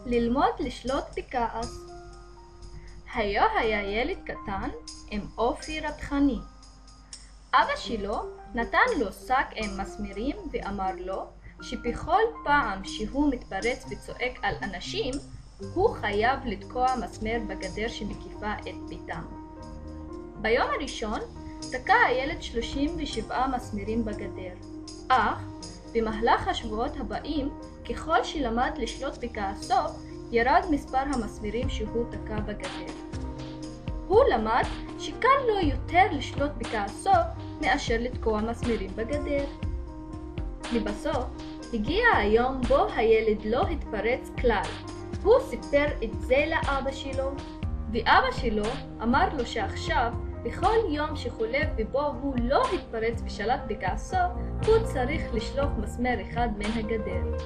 ללמוד לשלוט בכעס. היה ילד קטן עם אופי רתחני. אבא שלו נתן לו שק עם מסמרים ואמר לו שבכל פעם שהוא מתפרץ וצועק על אנשים, הוא חייב לתקוע מסמר בגדר שמקיפה את ביתם. ביום הראשון תקע הילד 37 מסמרים בגדר, אך במהלך השבועות הבאים, ככל שלמד לשלוט בכעסו, ירד מספר המסמרים שהוא תקע בגדר. הוא למד שקל לו יותר לשלוט בכעסו מאשר לתקוע מסמרים בגדר. לבסוף, הגיע היום בו הילד לא התפרץ כלל. הוא סיפר את זה לאבא שלו, ואבא שלו אמר לו שעכשיו, בכל יום שחולף ובו הוא לא התפרץ ושלט בכעסו, הוא צריך לשלוף מסמר אחד מן הגדר.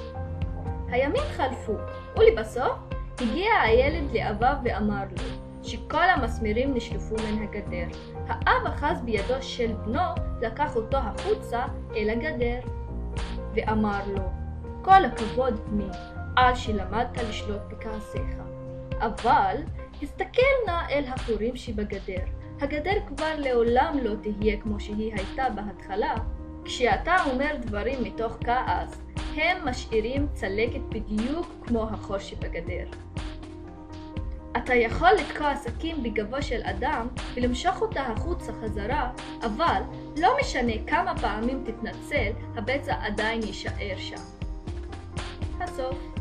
הימים חלפו, ולבסוף הגיע הילד לאביו ואמר לו שכל המסמרים נשלפו מן הגדר. האב אחז בידו של בנו, לקח אותו החוצה אל הגדר ואמר לו, כל הכבוד בני, על שלמדת לשלוט בכעסיך. אבל הסתכל נא אל החורים שבגדר. הגדר כבר לעולם לא תהיה כמו שהיא הייתה בהתחלה. כשאתה אומר דברים מתוך כעס, הם משאירים צלקת בדיוק כמו החור שבגדר. אתה יכול לתקוע סכין בגבו של אדם ולמשוך אותה החוצה חזרה, אבל לא משנה כמה פעמים תתנצל, הפצע עדיין יישאר שם. הסוף.